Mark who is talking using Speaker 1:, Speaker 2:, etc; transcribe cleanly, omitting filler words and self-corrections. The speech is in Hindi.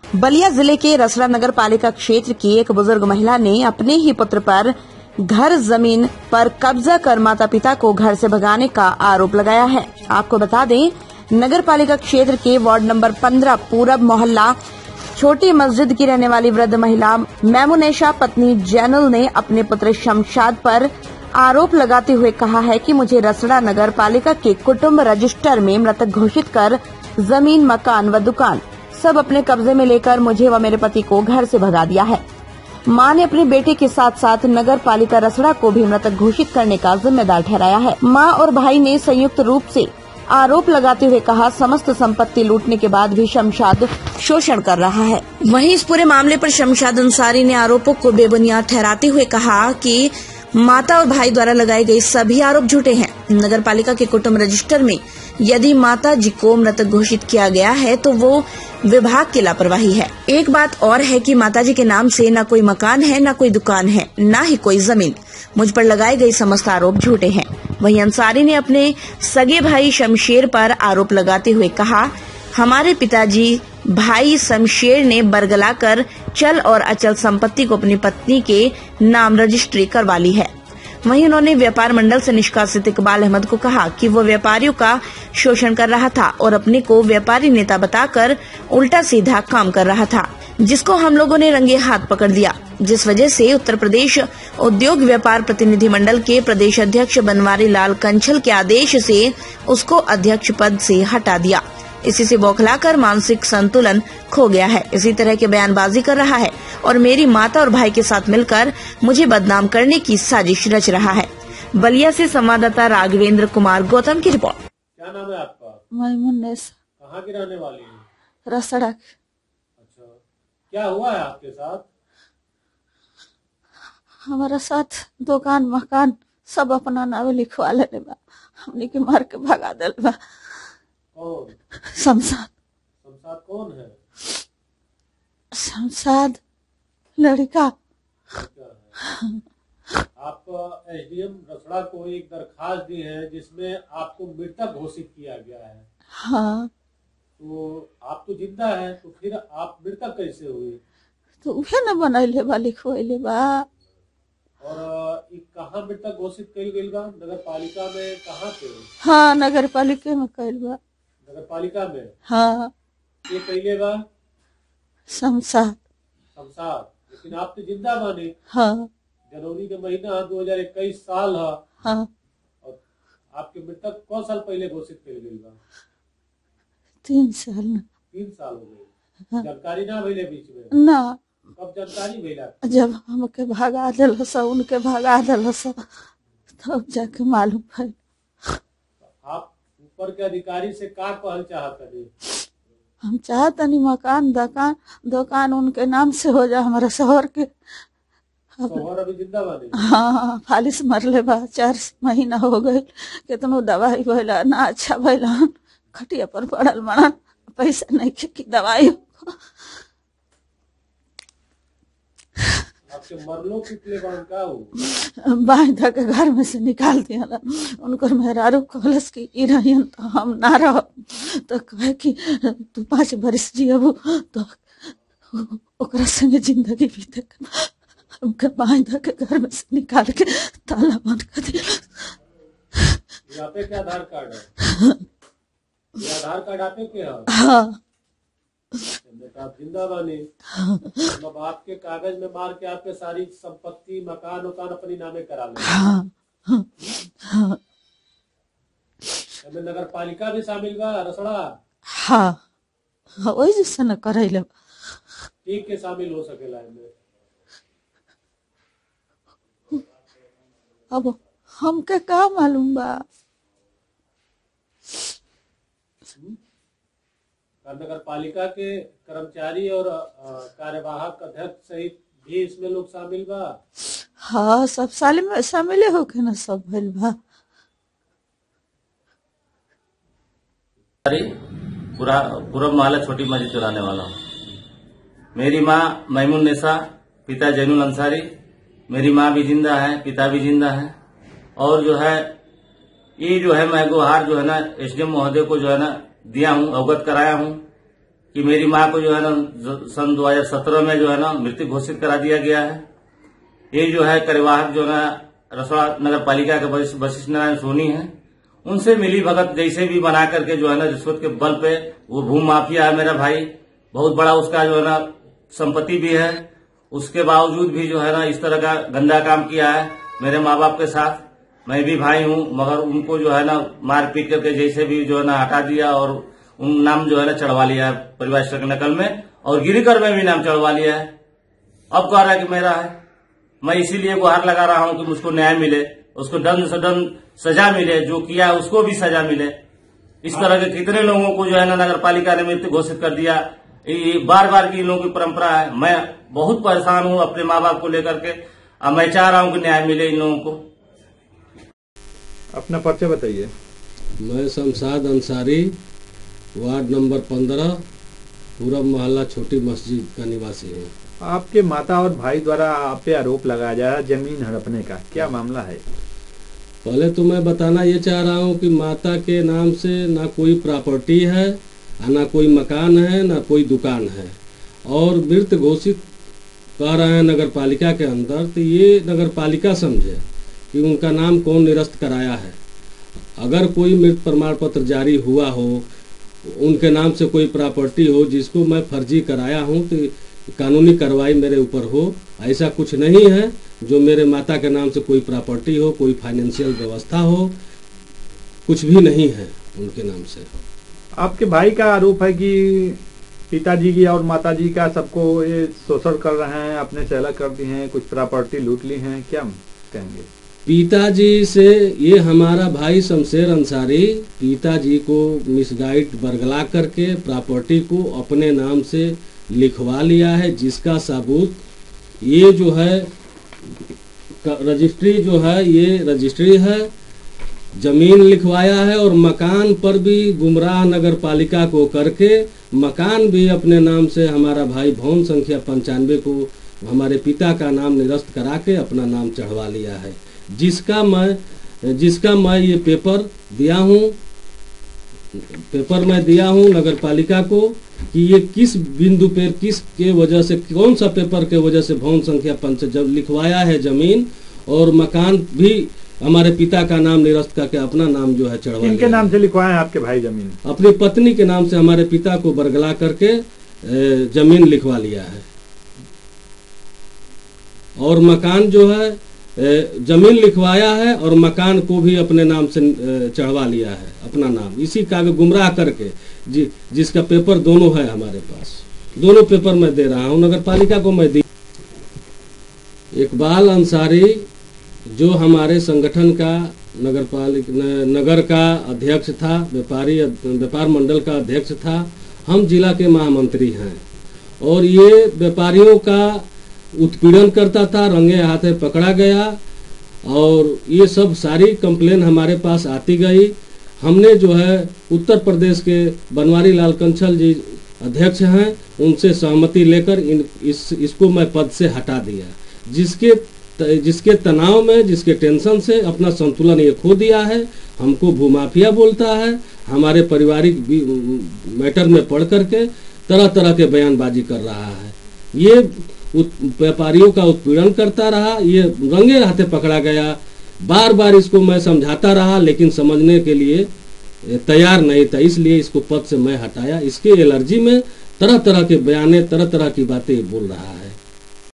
Speaker 1: बलिया जिले के रसड़ा नगर पालिका क्षेत्र की एक बुजुर्ग महिला ने अपने ही पुत्र पर घर जमीन पर कब्जा कर माता पिता को घर से भगाने का आरोप लगाया है। आपको बता दें, नगर पालिका क्षेत्र के वार्ड नंबर 15 पूरब मोहल्ला छोटी मस्जिद की रहने वाली वृद्ध महिला मैमुनेशा पत्नी जैनुल ने अपने पुत्र शमशाद पर आरोप लगाते हुए कहा है कि मुझे रसड़ा नगर पालिका के कुटुंब रजिस्टर में मृतक घोषित कर जमीन, मकान व दुकान सब अपने कब्जे में लेकर मुझे व मेरे पति को घर से भगा दिया है। मां ने अपने बेटे के साथ साथ नगर पालिका रसड़ा को भी मृतक घोषित करने का जिम्मेदार ठहराया है। मां और भाई ने संयुक्त रूप से आरोप लगाते हुए कहा, समस्त संपत्ति लूटने के बाद भी शमशाद शोषण कर रहा है। वहीं इस पूरे मामले पर शमशाद अंसारी ने आरोपों को बेबुनियाद ठहराते हुए कहा कि माता और भाई द्वारा लगाए गए सभी आरोप झूठे हैं। नगर पालिका के कुटुंब रजिस्टर में यदि माता जी को मृतक घोषित किया गया है तो वो विभाग की लापरवाही है। एक बात और है कि माता जी के नाम से न कोई मकान है, न कोई दुकान है, न ही कोई जमीन। मुझ पर लगाए गए समस्त आरोप झूठे हैं। वहीं अंसारी ने अपने सगे भाई शमशेर पर आरोप लगाते हुए कहा, हमारे पिताजी भाई शमशेर ने बरगलाकर चल और अचल संपत्ति को अपनी पत्नी के नाम रजिस्ट्री करवा ली है। वहीं उन्होंने व्यापार मंडल से निष्कासित इकबाल अहमद को कहा कि वो व्यापारियों का शोषण कर रहा था और अपने को व्यापारी नेता बताकर उल्टा सीधा काम कर रहा था, जिसको हम लोगों ने रंगे हाथ पकड़ दिया, जिस वजह से उत्तर प्रदेश उद्योग व्यापार प्रतिनिधि मंडल के प्रदेश अध्यक्ष बनवारी लाल कंछल के आदेश से उसको अध्यक्ष पद से हटा दिया। इसी से बौखलाकर मानसिक संतुलन खो गया है। इसी तरह के बयानबाजी कर रहा है और मेरी माता और भाई के साथ मिलकर मुझे बदनाम करने की साजिश रच रहा है। बलिया से संवाददाता राघवेंद्र कुमार गौतम की रिपोर्ट।
Speaker 2: क्या नाम है आपका?
Speaker 3: मैमुनेशा।
Speaker 2: कहाँ की रहने वाली है?
Speaker 3: रसड़ा।
Speaker 2: अच्छा, क्या हुआ है आपके साथ?
Speaker 3: हमारा साथ दुकान मकान सब अपना नाम लिखवा लेने बा, हमने के मार के भगा दिल बा।
Speaker 2: कौन?
Speaker 3: शमशाद।
Speaker 2: शमशाद कौन है?
Speaker 3: शमशाद लड़का।
Speaker 2: आप एसडीएम रसड़ा को एक दरखास्त दी है जिसमें आपको मृतक घोषित किया गया है।
Speaker 3: हाँ,
Speaker 2: तो आप तो जिंदा है, तो फिर आप मृतक कैसे हुई?
Speaker 3: तो उहे न बनैले बा, लिखवैले बा।
Speaker 2: और कहाँ मृतक घोषित कइल गइल बा? नगर पालिका में कहाँ पे?
Speaker 3: हाँ, नगर पालिका में कइल बा।
Speaker 2: नगर पालिका में?
Speaker 3: हाँ।
Speaker 2: ये कइले बा?
Speaker 3: शमशाद।
Speaker 2: शमशाद। लेकिन आप तो जिंदा बानी।
Speaker 3: हाँ।
Speaker 2: जनवरी के महीना 2021 साल है।
Speaker 3: हाँ।
Speaker 2: और आपके मृतक कौन साल पहले घोषित कर गई बा?
Speaker 3: 3 साल।
Speaker 2: 3 साल हो गए। जानकारी ना भइले बीच में?
Speaker 3: ना।
Speaker 2: कब जानकारी भइला?
Speaker 3: जब हमके भगा दिल सा, उनके भगा दिल सा, तब जाके मालूम भइल।
Speaker 2: आप ऊपर के अधिकारी से का कहल चाहतनी?
Speaker 3: हम चाहतनी मकान दुकान उनके नाम से हो जा। हमारा शहर के
Speaker 2: शहर अभी जिंदा बानी?
Speaker 3: हाँ, फालिस मरले बा, 4 महीना हो गए। कितनो दवाई भइला ना अच्छा भइला, खटिया पर पड़ल मरन, पैसा नहीं की दवाई।
Speaker 2: आपके मरलो कितने बार का हो?
Speaker 3: बांधा के घर में से निकाल दिया। उनकर मेहरारू कहलस कि ई रहियन तो हम ना रह, तो कहे कि तू 5 बरस जियबू तो ओकरा संगे जिंदगी बीते। हमके बांधा के घर में से निकाल के ताला बंद कर दिया।
Speaker 2: यहाँ पे क्या आधार कार्ड है? ये आधार कार्ड आपके के है?
Speaker 3: हाँ।
Speaker 2: आप जिंदा बानी। मतलब आपके कागज में मार के आपके सारी संपत्ति मकान उकान अपनी नामे करा ले।
Speaker 3: हाँ। हाँ।
Speaker 2: नगर पालिका भी शामिल बा रसड़ा?
Speaker 3: हाँ, वही जैसे न करैले।
Speaker 2: ठीक के शामिल हो सकेला इनमें?
Speaker 3: अब हमके का मालूम बा।
Speaker 2: नगर पालिका के कर्मचारी और कार्यवाहक अध्यक्ष सहित भी इसमें लोग शामिल बा?
Speaker 3: हाँ, सब साल में शामिल होके न सब भइल बा।
Speaker 4: पूरब मोहल्ला छोटी मस्जिद चलाने वाला हूँ। मेरी माँ मैमुनेशा, पिता जैनुल अंसारी। मेरी माँ भी जिंदा है, पिता भी जिंदा है। और जो है ये जो है मैं गुहार जो है ना एसडीएम महोदय को जो है ना दिया हूं, अवगत कराया हूं कि मेरी मां को जो है ना सन 2017 में जो है ना मृत्यु घोषित करा दिया गया है। ये जो है कार्यवाहक जो है रसोड़ा नगर पालिका के वशिष्ठ नारायण सोनी है, उनसे मिली भगत जैसे भी बना करके जो है ना रिश्वत के बल पे, वो भूमि माफिया है मेरा भाई, बहुत बड़ा उसका जो है ना संपत्ति भी है। उसके बावजूद भी जो है ना इस तरह का गंदा काम किया है मेरे माँ बाप के साथ। मैं भी भाई हूं, मगर उनको जो है ना मार पीट करके जैसे भी जो है ना हटा दिया और उन नाम जो है ना चढ़वा लिया है परिवार के नकल में, और गिरीकर में भी नाम चढ़वा लिया है। अब कह रहा है कि मेरा है। मैं इसीलिए गुहार लगा रहा हूं कि मुझको न्याय मिले, उसको दंड से दंड सजा मिले, जो किया उसको भी सजा मिले। इस तरह के कितने लोगों को जो है ना नगर पालिका ने मृत्यु घोषित कर दिया। ये बार बार की इन लोगों की परंपरा है। मैं बहुत परेशान हूं अपने माँ बाप को लेकर के। मैं चाह रहा हूं कि न्याय मिले इन लोगों को।
Speaker 5: अपना परिचय बताइए।
Speaker 6: मैं शमशाद अंसारी, वार्ड नंबर 15, पूरब मोहल्ला छोटी मस्जिद का निवासी हूँ।
Speaker 5: आपके माता और भाई द्वारा आप पे आरोप लगाया जा रहा है जमीन हड़पने का, क्या मामला है?
Speaker 6: पहले तो मैं बताना ये चाह रहा हूँ कि माता के नाम से ना कोई प्रॉपर्टी है, ना कोई मकान है, ना कोई दुकान है, और मृत घोषित कह रहे हैं नगर पालिका के अंदर। तो ये नगर पालिका समझे कि उनका नाम कौन निरस्त कराया है। अगर कोई मृत प्रमाण पत्र जारी हुआ हो, उनके नाम से कोई प्रॉपर्टी हो जिसको मैं फर्जी कराया हूँ, तो कानूनी कार्रवाई मेरे ऊपर हो। ऐसा कुछ नहीं है जो मेरे माता के नाम से कोई प्रॉपर्टी हो, कोई फाइनेंशियल व्यवस्था हो, कुछ भी नहीं है उनके नाम से।
Speaker 5: आपके भाई का आरोप है कि पिताजी की और माताजी का सबको ये शोषण कर रहे हैं, अपने से अलग कर दिए हैं, कुछ प्रॉपर्टी लूट ली हैं, क्या कहेंगे?
Speaker 6: पिताजी से ये हमारा भाई शमशेर अंसारी पिताजी को मिसगाइड बरगला करके प्रॉपर्टी को अपने नाम से लिखवा लिया है, जिसका सबूत ये जो है रजिस्ट्री जो है, ये रजिस्ट्री है, जमीन लिखवाया है, और मकान पर भी गुमराह नगर पालिका को करके मकान भी अपने नाम से हमारा भाई भवन संख्या 95 को हमारे पिता का नाम निरस्त करा के अपना नाम चढ़वा लिया है, जिसका मैं ये पेपर दिया हूँ नगर पालिका को कि ये किस बिंदु पर किस के वजह से, कौन सा पेपर के वजह से भवन संख्या 5 जब लिखवाया है जमीन और मकान भी हमारे पिता का नाम निरस्त करके अपना नाम जो है चढ़वा लिया।
Speaker 5: किनके नाम से लिखवाए हैं आपके भाई जमीन?
Speaker 6: अपनी पत्नी के नाम से हमारे पिता को बरगला करके जमीन लिखवा लिया है, और मकान जो है जमीन लिखवाया है और मकान को भी अपने नाम से चढ़वा लिया है अपना नाम, इसी का गुमराह करके जिसका पेपर दोनों है हमारे पास। दोनों पेपर मैं दे रहा हूँ नगर पालिका को। मैं दी इकबाल अंसारी जो हमारे संगठन का नगर का अध्यक्ष था, व्यापार मंडल का अध्यक्ष था, हम जिला के महामंत्री हैं, और ये व्यापारियों का उत्पीड़न करता था, रंगे हाथे पकड़ा गया, और ये सब सारी कंप्लेन हमारे पास आती गई। हमने जो है उत्तर प्रदेश के बनवारी लाल कंछल जी अध्यक्ष हैं, उनसे सहमति लेकर इसको मैं पद से हटा दिया, जिसके तनाव में, जिसके टेंशन से अपना संतुलन ये खो दिया है। हमको भूमाफिया बोलता है, हमारे पारिवारिक मैटर में पढ़ करके तरह तरह के बयानबाजी कर रहा है। ये व्यापारियों का उत्पीड़न करता रहा, ये रंगे हाथे पकड़ा गया। बार बार इसको मैं समझाता रहा, लेकिन समझने के लिए तैयार नहीं था, इसलिए इसको पद से मैं हटाया। इसके एलर्जी में तरह तरह के बयाने, तरह तरह की बातें बोल रहा है।